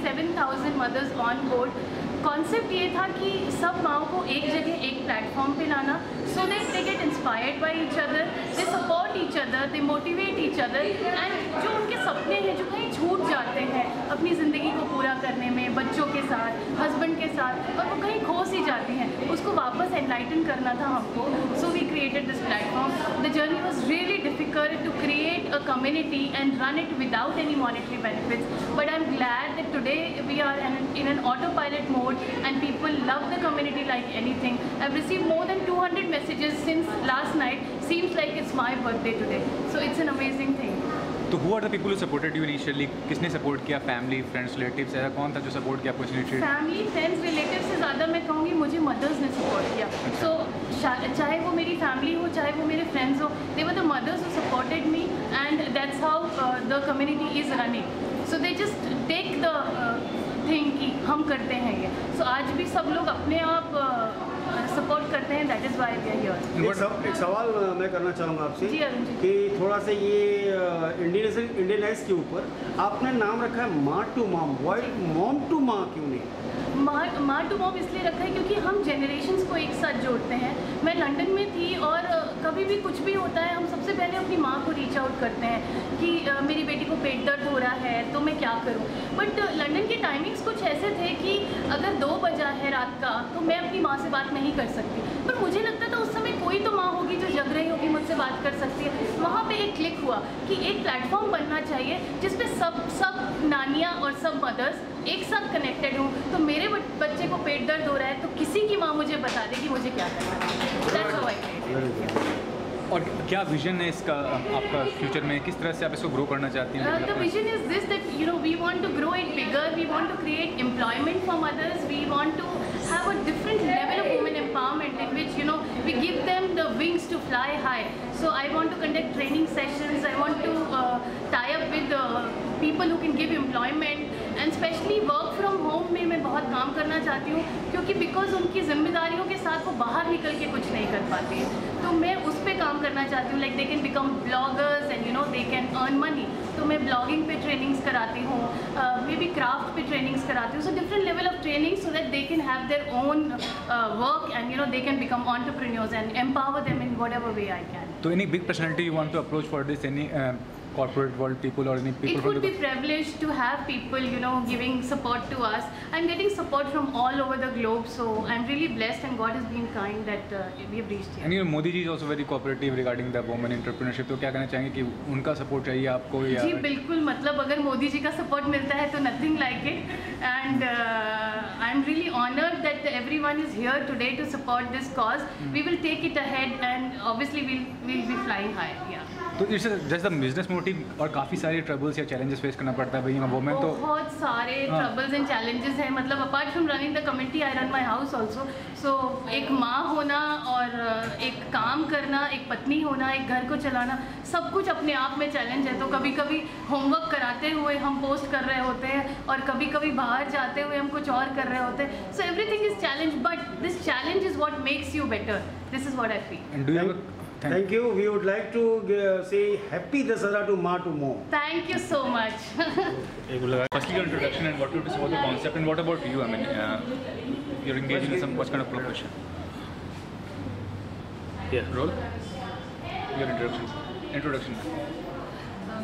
27,000 mother's on board. Concept ये था कि सब माओ को एक जगह एक प्लेटफॉर्म पे लाना, सो that they get inspired by each other, they support each other, they motivate each other, and जो उनके सपने हैं जो कहीं छूट जाते हैं अपनी ज़िंदगी को पूरा करने में, बच्चों के साथ, हस्बैंड के साथ, और वो कहीं खो सी जाती हैं, उसको वापस एनलाइटन करना था हमको। So we created this platform. The journey was really difficult to create a community and run it without any monetary benefits, but I am glad that today we are in an autopilot mode and people love the community like anything. I've received more than 200 messages since last night. Seems like it's my birthday today. So it's an amazing thing. तो who are the people who supported you initially? किसने support किया? Family, friends, relatives, ऐसा कौन था जो support किया आपको initiate? Family, friends, relative से ज़्यादा मैं कहूँगी मुझे मदर्स ने सपोर्ट किया। सो चाहे वो मेरी फैमिली हो, चाहे वो मेरे फ्रेंड्स हो, they were the mothers who supported me, and that's how the community is running. So they just take the thing कि हम करते हैं ये। सो आज भी सब लोग अपने आप सपोर्ट करते हैं, that is why we are here. एक सवाल मैं करना चाहूँगा आपसे जी अरुण जी, कि थोड़ा सा ये इंडियनाइज के ऊपर आपने नाम रखा है माँ to mom, why mom to माँ क्यों नहीं? माँ टू मॉम इसलिए रखा है क्योंकि हम जनरेशन्स को एक साथ जोड़ते हैं। मैं लंदन में थी और कभी भी कुछ भी होता है हम सबसे पहले अपनी माँ को रीच आउट करते हैं कि मेरी बेटी को पेट दर्द हो रहा है तो मैं क्या करूँ। बट लंदन के टाइमिंग्स कुछ ऐसे थे कि अगर 2 बजा है रात का तो मैं अपनी माँ से बात नहीं कर सकती, पर मुझे लगता था उस समय कोई तो माँ होगी जो जग रही होगी, मुझसे बात कर सकती है। वहाँ पे एक क्लिक हुआ कि एक प्लेटफॉर्म बनना चाहिए जिसपे सब नानियाँ और सब मदर्स एक साथ कनेक्टेड हूँ। तो मेरे बच्चे को पेट दर्द हो रहा है तो किसी की माँ मुझे बता दे कि मुझे क्या करना है। That's how I created. और क्या विजन है इसका आपका फ्यूचर में, किस तरह से आप इसको ग्रो करना चाहती हैं? The vision is this, that we want to grow it bigger, we want to create employment for mothers, we want to have a different level of women empowerment in which we give them the wings to fly high. So I want to conduct training sessions, I want to tie up with people who can give employment, and especially work from home में मैं बहुत काम करना चाहती हूँ क्योंकि because उनकी जिम्मेदारियों के साथ वो बाहर निकल के कुछ नहीं कर पाते हैं। तो मैं उस पर काम करना चाहती हूँ, like they can become bloggers and they can earn money. तो मैं ब्लॉगिंग पे ट्रेनिंग्स कराती हूँ, मे बी क्राफ्ट पे ट्रेनिंग्स कराती हूँ, so different level of training so that they can have their own work and they can become entrepreneurs and empower them in whatever way I can. तो any big personality you want to approach for this, any corporate world people or any people? It would be privileged to have people giving support to us. I'm getting support from all over the globe, so I'm really blessed and God has been kind that we have reached here. And Modi ji is also very cooperative regarding the women entrepreneurship. तो क्या कहना चाहेंगे कि उनका support चाहिए आपको या? जी बिल्कुल, मतलब अगर मोदी जी का सपोर्ट मिलता है तो nothing like it, and I'm really honored that everyone is here today to support this cause. We will take it ahead and obviously we'll be flying high. Yeah. तो it's just the business motive और काफ़ी सारे troubles या challenges face करना पड़ता है भैया women तो? बहुत सारे ट्रबल्स एंड चैलेंजेस हैं, मतलब apart from running the community I run my house also. So एक माँ होना और एक काम करना, एक पत्नी होना, एक घर को चलाना, सब कुछ अपने आप में चैलेंज है। तो कभी कभी होमवर्क कराते हुए हम पोस्ट कर रहे होते हैं और कभी कभी बाहर जाते हुए हम कुछ और कर रहे होते हैं। So everything is challenge, but this challenge is what makes you better. This is what I feel. Thank you. We would like to say happy Dasara to Ma to Mom. Thank you so much. Firstly, your introduction and what you say about the concept and what about you? I mean, you're engaging in some what kind of profession? Yeah. Role? Your introduction.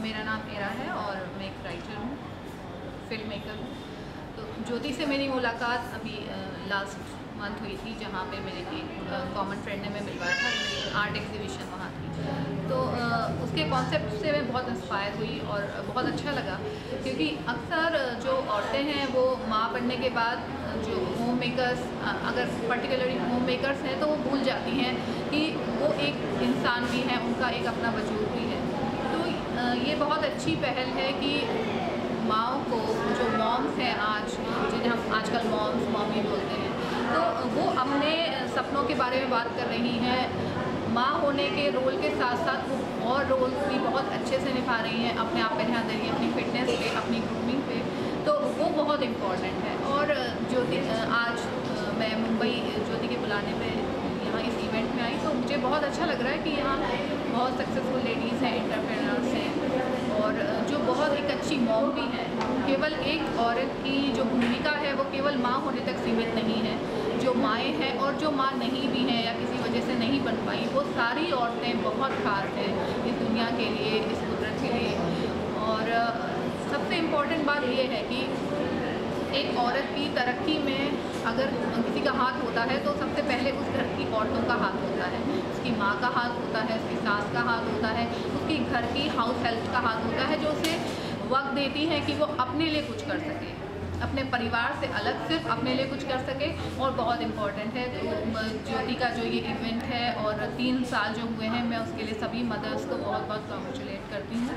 मेरा नाम era है और मैं एक writer हूँ, film maker हूँ। तो ज्योति से मेरी मुलाकात अभी लास्ट मंथ हुई थी, जहाँ पे मेरे एक कॉमन फ्रेंड ने मैं मिलवाया था, मेरी आर्ट एग्जीबिशन वहाँ थी। तो उसके कॉन्सेप्ट से मैं बहुत इंस्पायर हुई और बहुत अच्छा लगा, क्योंकि अक्सर जो औरतें हैं वो माँ बनने के बाद जो होम मेकर्स, अगर पर्टिकुलरली होम मेकर्स हैं तो वो भूल जाती हैं कि वो एक इंसान भी हैं, उनका एक अपना वजूद भी है। तो ये बहुत अच्छी पहल है कि माँओं को, जो मॉम्स हैं आज, जिन्हें हम आजकल मॉमी बोलते हैं, तो वो अपने सपनों के बारे में बात कर रही हैं। माँ होने के रोल के साथ साथ वो और रोल्स भी बहुत अच्छे से निभा रही हैं, अपने आप पे ध्यान दे रही हैं, अपनी फिटनेस पे, अपनी ग्रूमिंग पे, तो वो बहुत इम्पॉर्टेंट है। और ज्योति, आज मैं मुंबई ज्योति के बुलाने पे यहाँ इस इवेंट में आई, तो मुझे बहुत अच्छा लग रहा है कि यहाँ बहुत सक्सेसफुल लेडीज़ हैं, एंटरप्रेन्योर्स हैं, और जो बहुत एक अच्छी मॉम भी हैं। केवल एक औरत की केवल माँ होने तक सीमित नहीं है। जो माएँ हैं और जो माँ नहीं भी हैं या किसी वजह से नहीं बन पाई, वो सारी औरतें बहुत खास हैं इस दुनिया के लिए, इस कुदरत के लिए। और सबसे इम्पॉर्टेंट बात ये है कि एक औरत की तरक्की में अगर किसी का हाथ होता है तो सबसे पहले उस घर की औरतों का हाथ होता है। उसकी माँ का हाथ होता है, उसकी सास का हाथ होता है, उसकी घर की हाउस हेल्प का हाथ होता है, जो उसे वक्त देती हैं कि वो अपने लिए कुछ कर सके, अपने परिवार से अलग सिर्फ अपने लिए कुछ कर सके। और बहुत इम्पॉर्टेंट है तो ज्योति का जो ये इवेंट है और 3 साल जो हुए हैं, मैं उसके लिए सभी मदर्स को बहुत बहुत कॉन्ग्रेचुलेट करती हूँ।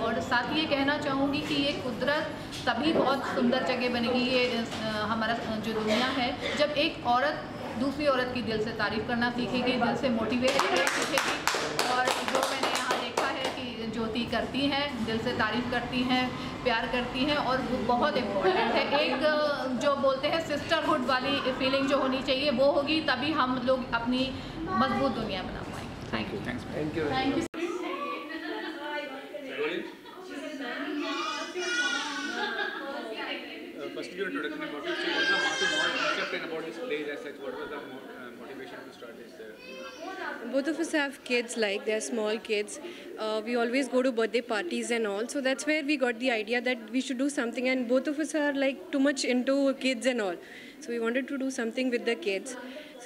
और साथ ही ये कहना चाहूँगी कि ये कुदरत तभी बहुत सुंदर जगह बनेगी, ये हमारा जो दुनिया है, जब एक औरत दूसरी औरत की दिल से तारीफ़ करना सीखेगी, दिल से मोटिवेट करना सीखेगी। और जो मैंने यहाँ देखा है कि ज्योति करती हैं, दिल से तारीफ़ करती हैं, प्यार करती हैं, और वो बहुत इम्पोर्टेंट है। एक जो बोलते हैं सिस्टरहुड वाली फीलिंग जो होनी चाहिए, वो होगी तभी हम लोग अपनी मजबूत दुनिया बना पाएंगे। Thank you. Thank you. Thank you. Firstly, your introduction and what you say was the Maa to Mom concept and about this place as such. What was the motivation to start this? Both of us have kids, like they're small kids. We always go to birthday parties and all, so that's where we got the idea that we should do something, and both of us are like too much into kids and all. So we wanted to do something with the kids.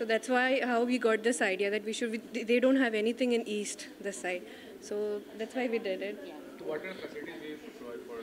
So that's why how we got this idea that we should, they don't have anything in East, this side. So that's why we did it. What kind of facilities do you provide for?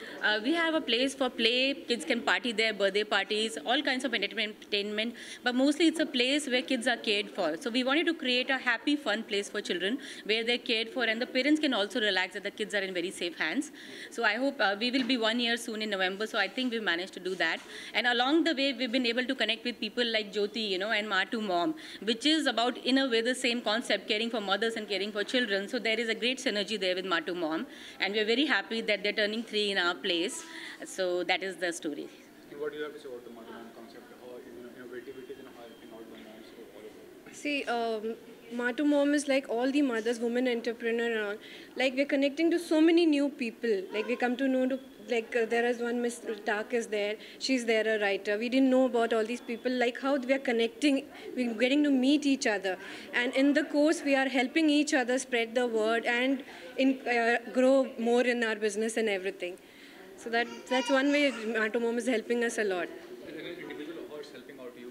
We have a place for play, kids can party there, birthday parties, all kinds of entertainment, but mostly it's a place where kids are cared for. So we wanted to create a happy, fun place for children where they're cared for, and the parents can also relax that the kids are in very safe hands. So I hope we will be 1 year soon in November, so I think we've managed to do that. And along the way, we've been able to connect with people like Jyoti, and Maa to Mom, which is about, in a way, the same concept, caring for mothers and caring for children. So there is a great synergy there with Maa to Mom, and we're very happy that they're turning 3 in our place. So that is the story. And what do you have to say about the Maa to Mom concept? How innovative it is and how helping out the moms to follow it? See, Maa to Mom is like all the mothers, women entrepreneur and all. Like we're connecting to so many new people. Like we come to know there is one Miss Tak is there. She's there, a writer. We didn't know about all these people. Like how we are connecting, we're getting to meet each other. And in the course, we are helping each other spread the word and grow more in our business and everything. So that's one way Maa to Mom is helping us a lot. Is there an individual or is helping out you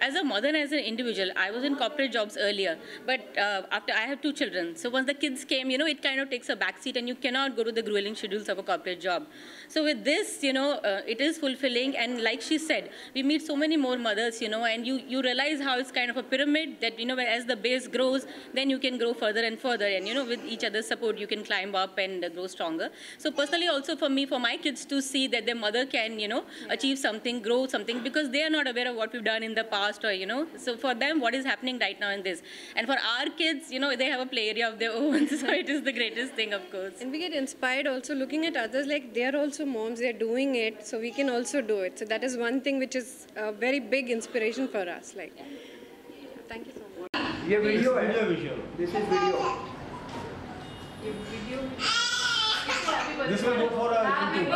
As a mother and as an individual, I was in corporate jobs earlier, but after I have 2 children. So once the kids came, it kind of takes a backseat and you cannot go to the grueling schedules of a corporate job. So with this, it is fulfilling, and like she said, we meet so many more mothers, and you realize how it's kind of a pyramid that, as the base grows, then you can grow further and further, and, with each other's support, you can climb up and grow stronger. So personally also for me, for my kids to see that their mother can, achieve something, grow something, because they are not aware of what we've done in the past, or, so for them, what is happening right now in this. And for our kids, they have a play area of their own, so it is the greatest thing, of course. And we get inspired also looking at others, like they are also moms, they are doing it, so we can also do it. So that is one thing which is a very big inspiration for us. Like, thank you so much. ये video है, this is video. This will go for a YouTube.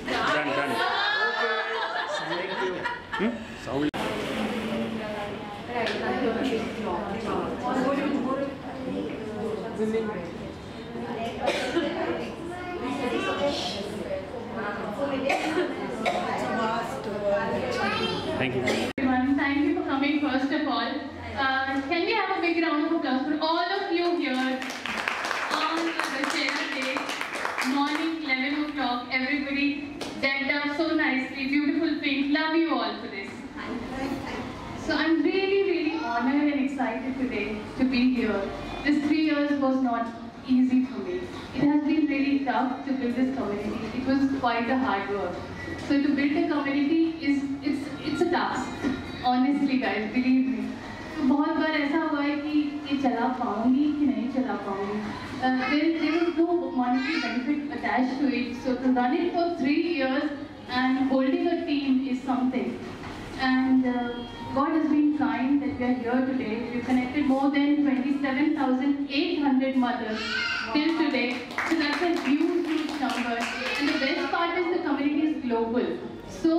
Done. Sound. Thank you. Everyone, thank you for coming first of all. Can we have a big round of applause for all of you here on the Shera Day, morning 11 o'clock, everybody decked up so nicely, beautiful pink, love you all for this. So I'm really honored and excited today to be here. This 3 years was not easy for me. It has been really tough to build this community. It was quite a hard work. So to build a community it's a task. Honestly guys, believe me. तो बहुत बार ऐसा हुआ है कि ये चला पाऊंगी कि नहीं चला पाऊंगी. There was no monetary benefit attached to it. So to run it for 3 years and holding a team is something. And God has been kind that we are here today. We've connected more than 27,000 1,800 mothers till today. So that's a huge, huge number. And the best part is the community is global. So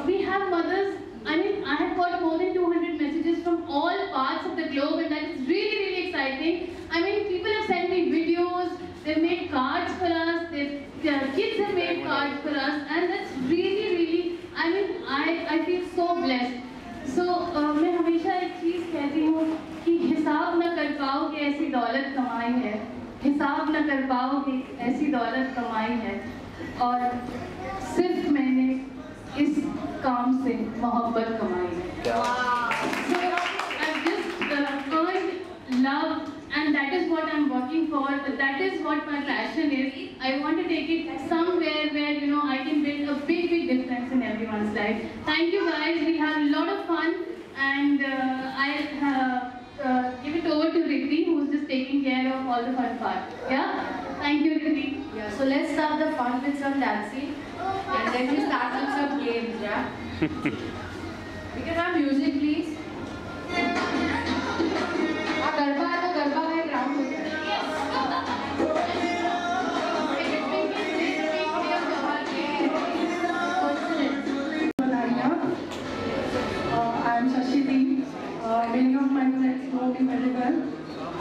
we have mothers. I mean, I have got more than 200 messages from all parts of the globe, and that is really, really exciting. I mean, people have sent me videos, they've made cards for us, kids have made cards for us, and that's really, really, I mean, I feel so blessed. So, मैं हमेशा एक चीज़ कहती हूँ कि हिसाब न कर पाओगे ऐसी दौलत कमाई है, हिसाब न कर पाओगे ऐसी दौलत कमाई है, और सिर्फ मैंने इस काम से मोहब्बत कमाई है. So I've just earned love, and that is what I'm working for. That is what my passion is. I want to take it somewhere where I can build a big, big difference in everyone's life. Thank you guys. We have a lot of fun, and I'll give it over to Riddhi, who's just taking care of all the fun part. Yeah. Thank you, Riddhi. Yeah. So let's start the fun with some dancing, and then we start with some games. Yeah. We can have music, please. Garba है तो गरबा का एक round होता है. I am Shashi Dee. Many of my friends know me very well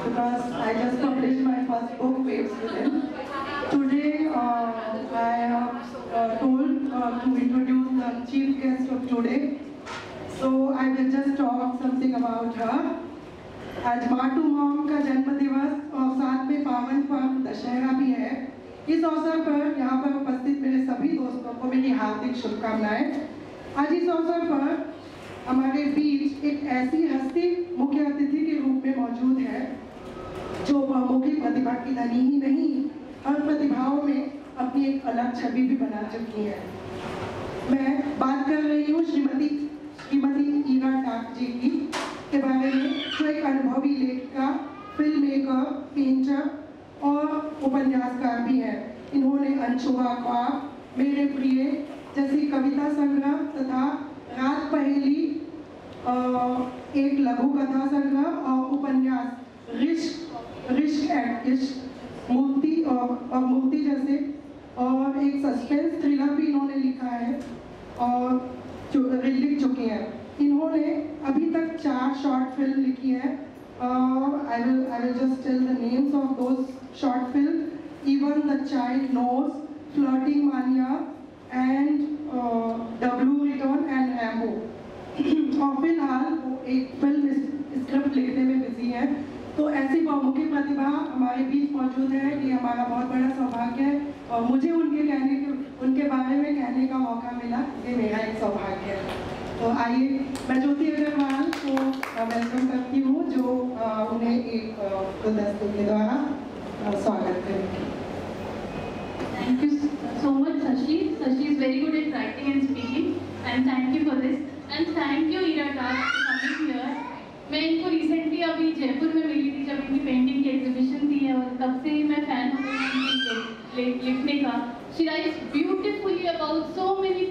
because I just published my first book, Waves Within. Today I have told to introduce the chief guest of today. So I will just talk something about her. आज माटू mom का जन्म दिवस और साथ में पावन पर्व दशहरा भी है. इस अवसर पर यहाँ पर उपस्थित मेरे सभी दोस्तों को मेरी हार्दिक शुभकामनाएं. आज इस अवसर पर हमारे बीच एक ऐसी हस्ती मुख्य अतिथि के रूप में मौजूद है जो बहुमुखी प्रतिभा की धनी ही नहीं, हर प्रतिभाओं में अपनी एक अलग छवि भी बना चुकी है. मैं बात कर रही हूँ श्रीमती ईरा टाक जी की के बारे में, जो एक अनुभवी लेखिका, फिल्म मेकर, पेंटर और उपन्यासकार भी हैं. इन्होंने अनछुआ ख्वाब, मेरे प्रिय जैसी कविता संग्रह तथा रात पहेली, एक लघु कथा संग्रह और उपन्यास रिश्क एंड इश्क, मूर्ति जैसे, और एक सस्पेंस थ्रिलर भी इन्होंने लिखा है और लिख चुके हैं. इन्होंने अभी तक 4 शॉर्ट फिल्म लिखी है. I will just tell the names of those short films. Even the Child Knows, Flirting Mania, and The Blue Return and Rambo. और फिलहाल वो एक फिल्म स्क्रिप्ट लिखने में बिजी है. तो ऐसी बहुमुखी प्रतिभा हमारे बीच मौजूद है. ये हमारा बहुत बड़ा सौभाग्य है और मुझे उनके बारे में कहने का मौका मिला. ये मेरा एक सौभाग्य है. तो आइए मैं ज्योति अग्रवाल को वेलकम करती हूँ जो उन्हें एक गुलदस्ते के द्वारा स्वागत करेंगे. Thank you so much, Shashi. Shashi is very good at writing and speaking, and thank you for this. And thank you, Ira Taj, for coming here. मैं इनको रिसेंटली अभी जयपुर में मिली थी जब इनकी पेंटिंग की एग्जीबिशन थी, और तब से ही मैं फैन हो गई लिखने का. She writes beautifully about so many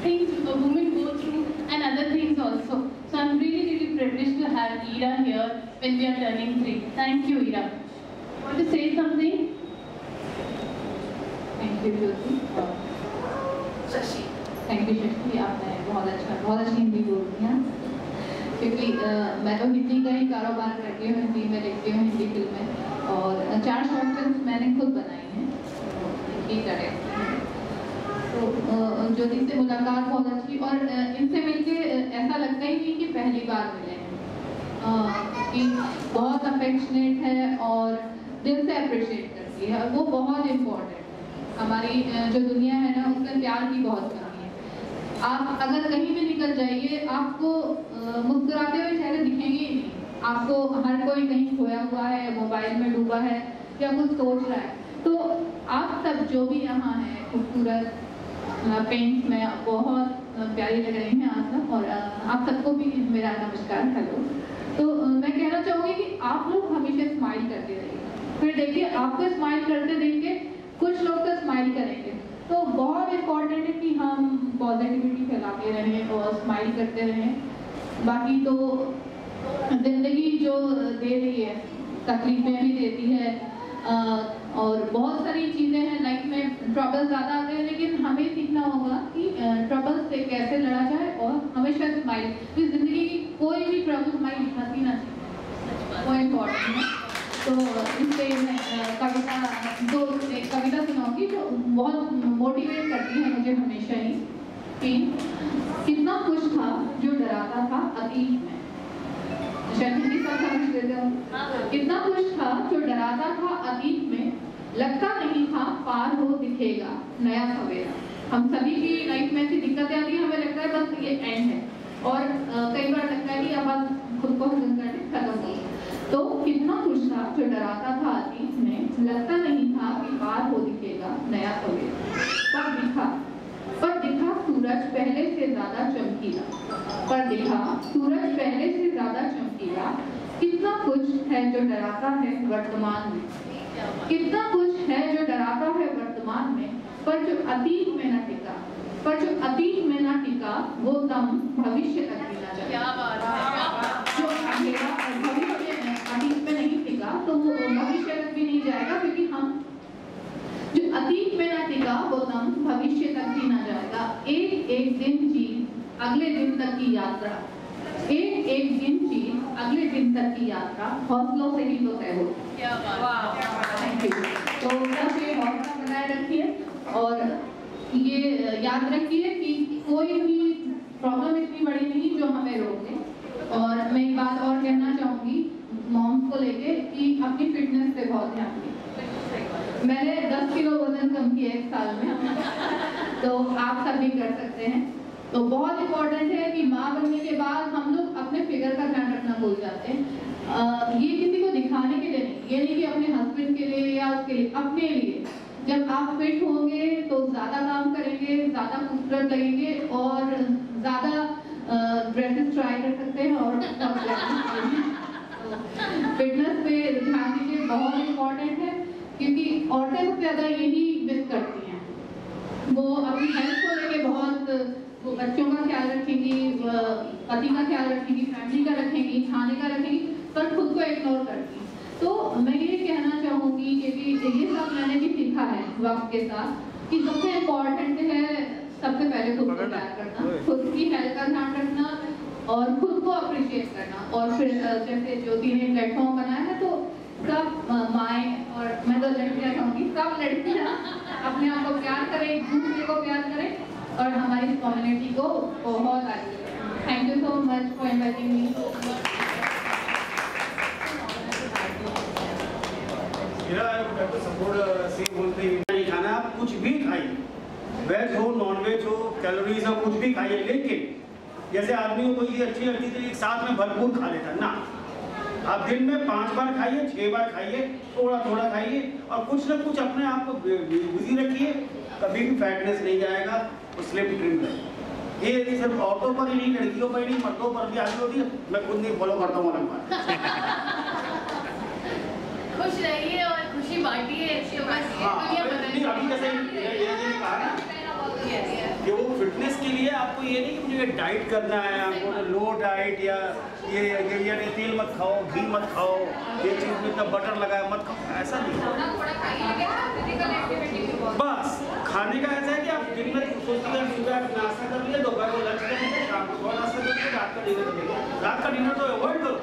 things women go through and other things also. So I'm really privileged to have Ira here when we are turning 3. Thank you, Ira. Want to say something? Thank you, Jyoti. Shashi. Thank you, Shashi. आपने बहुत अच्छी हिंदी बोलती हैं, क्योंकि मैं तो हिंदी का ही कारोबार करती हूँ. हिंदी में लिखती हूँ, हिंदी फिल्में, और 4 शॉर्ट फिल्म मैंने खुद बनाई हैं. ये करेक्ट. तो ज्योति से मुलाकात बहुत अच्छी, और इनसे मिलके ऐसा लगता ही नहीं कि पहली बार मिले हैं, कि बहुत अफेक्शनेट है और दिल से अप्रिशिएट करती है. वो बहुत इम्पोर्टेंट है. हमारी जो दुनिया है ना, उसमें प्यार की बहुत कमी है. आप अगर कहीं भी निकल जाइए, आपको मुस्कुराते हुए चेहरे दिखेंगे ही नहीं. आपको हर कोई कहीं खोया हुआ है, मोबाइल में डूबा है या कुछ सोच रहा है. तो आप सब जो भी यहाँ हैं, खूबसूरत पेंट में बहुत प्यारी लग रही हैं आप सब, और आप सबको भी मेरा नमस्कार, हेलो. तो मैं कहना चाहूँगी कि आप लोग हमेशा स्माइल करते रहिए. फिर देखिए, आपको स्माइल करते देख के कुछ लोग तो स्माइल करेंगे. तो बहुत इम्पॉर्टेंट है कि हम पॉजिटिविटी फैलाते रहें और स्माइल करते रहें. बाकी तो ज़िंदगी जो दे रही है तकलीफें भी देती है और बहुत सारी चीज़ें हैं लाइफ में, ट्रबल ज़्यादा आते हैं, लेकिन हमें सीखना होगा कि ट्रबल से कैसे लड़ा जाए और हमेशा स्माइल। इस ज़िंदगी की कोई भी ट्रबल हमारी हंसी ना चाहिए, वो इम्पोर्टेंट है। तो इसलिए मैं एक कविता सुनाऊंगी जो बहुत मोटिवेट करती है मुझे हमेशा ही, कि कितना खुश था जो डराता था अतीत में। शायद हिंदी का समझ लेते हो। कितना खुश था जो डराता था अतीत में, लगता नहीं था पार हो दिखेगा नया सवेरा। हम सभी की लाइफ में ऐसी दिक्कतें आती हैं, हमें लगता है बस ये एंड है, और कई बार लगता है कि अब बस खुद को खत्म करके खत्म हो। तो कितना खुश था जो डराता था अतीत में, लगता नहीं था कि पार हो दिखेगा नया सवेरा। पर दिखा सूरज पहले से ज्यादा चमकीला, पर दिखा सूरज पहले से ज्यादा चमकीला। कितना कुछ है जो डराता है वर्तमान में, कितना कुछ है जो डराता है वर्तमान में, पर जो अतीत में न टिका, पर जो अतीत में न टिका वो दम भविष्य तक भी न चला। जो अंधेरा भविष्य अतीत में नहीं टिका तो वो भविष्य तक भी नहीं जाएगा, क्योंकि हम जो अतीत में न टिका वो दम भविष्य तक भी न जाएगा। एक एक दिन जी अगले दिन तक की यात्रा, एक एक दिन जी अगले दिन तक की यात्रा हौसलों से ही तो तय हो। Thank you. तो बस ये हौसला बनाए रखिए और ये याद रखिए कि कोई भी प्रॉब्लम इतनी बड़ी नहीं जो हमें रोके। और मैं एक बात और कहना चाहूँगी मॉम्स को लेके कि अपनी फिटनेस पे बहुत ध्यान दें। मैंने 10 किलो वजन कम किया 1 साल में, तो आप सब भी कर सकते हैं। तो बहुत इम्पोर्टेंट है कि माँ बनने के बाद हम लोग अपने फिगर का ध्यान रखना भूल जाते हैं। ये किसी को दिखाने के लिए नहीं, ये नहीं कि अपने हस्बैंड के लिए या उसके लिए, अपने लिए। जब आप फिट होंगे तो ज़्यादा काम करेंगे, ज़्यादा खूबसूरत लगेंगे और ज़्यादा ड्रेसेस ट्राई कर सकते हैं। और फिटनेस पे ध्यान दीजिए, बहुत इम्पोर्टेंट है, क्योंकि औरतें सबसे ज़्यादा यही मिस करती हैं। वो अपनी हेल्थ को लेके बहुत, वो बच्चों का ख्याल रखेंगी, पति का ख्याल रखेंगी, फैमिली का रखेंगी, खाने का रखेंगी, पर खुद को इग्नोर करती। तो मैं ये कहना चाहूँगी क्योंकि ये सब मैंने भी सीखा है वक्त के साथ कि सबसे इम्पोर्टेंट है सबसे पहले खुद को प्यार करना, खुद की हेल्थ का ध्यान रखना और खुद को अप्रिशिएट करना। और फिर जैसे ज्योति ने प्लेटफॉर्म बनाया है तो सब माएँ, और मैं तो लड़कियाँ कहूँगी, सब लड़कियाँ अपने आप को प्यार करें, एक दूसरे को प्यार करें और हमारी कम्युनिटी को बहुत आगे बढ़ाएं। Thank you so much for inviting me. खाना आप कुछ भी खाइए, वेज हो नॉन वेज हो, कैलोरीज हो, कुछ भी खाइए, लेकिन जैसे आदमी को कोई चीज़ अच्छी लगती है एक साथ में भरपूर खा लेता है ना। आप दिन में 5 बार खाइए, 6 बार खाइए, थोड़ा थोड़ा खाइए और कुछ ना कुछ अपने आप को बिजी रखिए, कभी भी फैटनेस नहीं जाएगा, स्लिम ट्रिम करें। ये सिर्फ औरतों पर ही नहीं, लड़कियों पर ही नहीं, मर्दों पर भी आती होती है। मैं खुद नहीं फॉलो करता हूँ अलग बात। खुश रहिए और खुशी बांटिए, तो बस दुनिया बदल। अभी जैसे ये कहा ना कि वो फिटनेस के लिए आपको ये नहीं कि मुझे डाइट करना है, आपको लो डाइट या ये तेल मत खाओ, घी मत खाओ, ये चीज़ में इतना बटर लगाया मत खाओ, ऐसा नहीं। बस खाने का ऐसा है कि आप दिन में सोचते हैं सुबह आप नाश्ता कर लिया, दोपहर को लंच कर लिया, शाम को थोड़ा नाश्ता कर लिया, रात का डिनर कर लिया। रात का डिनर तो अवॉइड करो,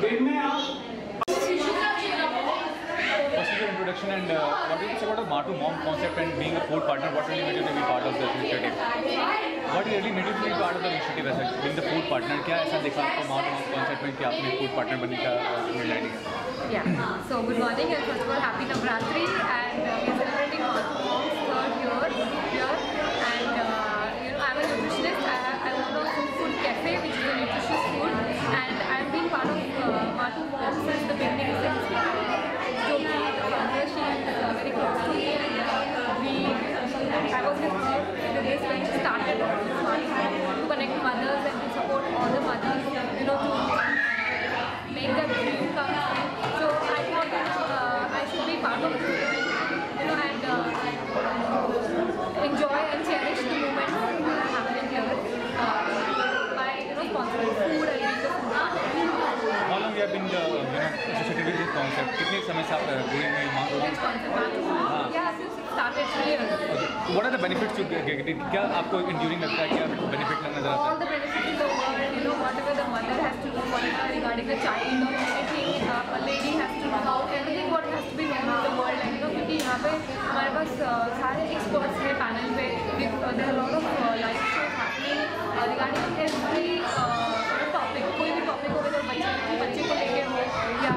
दिन में आप। Introduction and what do you say about the Ma to Mom concept and being a food partner? What really made you to be part of this initiative? What really made you to be part of the initiative as such, being the food partner? क्या ऐसा देखा आपको Ma to Mom concept में कि आपने food partner बनने का निर्णय लिया? Yeah. So good morning and first of all happy Navratri and we're celebrating Ma to Mom's 3rd year here and I'm a nutritionist. I own a food cafe which is a nutritious food and I've been part of Ma to Mom since the beginning. She is very close to me and I was with her in the days when she started to connect mothers and to support all the mothers, to make their dream come true. So I thought I should be part of it, and enjoy and cherish the moment happening here by sponsoring food concept कितने समय से आप doing मार्टू mom? What are the benefits you get? क्या आपको enduring लगता है, क्या benefit नजर आता है? All the benefits in the world, you know, whatever the mother has to do, whatever regarding the child or anything, a lady has to know everything what has to be known in the world, like, you know, क्योंकि यहाँ पे हमारे पास सारे experts हैं panel पे, there are a lot of live shows happening regarding every topic, कोई भी topic हो, whether बच्चे को लेके हो या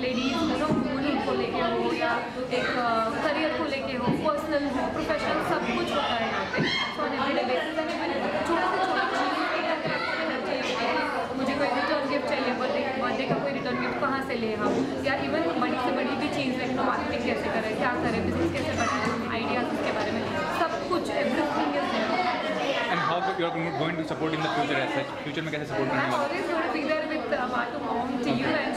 ladies, you know, women को लेके हो या एक career को लेके हो, पर्सनल हो, प्रोफेशनल, सब कुछ होता है यहाँ पे। तो ऑन एवरीडे बेसिस में छोटा से छोटा मुझे कोई रिटर्न गिफ्ट चाहिए, बर्थडे का कोई रिटर्न गिफ्ट कहाँ से ले हम, या इवन बड़ी से बड़ी भी चीज़ लाइक मार्केटिंग कैसे करें, क्या करें, बिजनेस कैसे बढ़ाएं, आइडियाज़ उसके बारे में सब कुछ, everything is there. And how you are going to support in the future as such? Future में कैसे support करने वाले? I'm always going to be there with Martu Mom to you and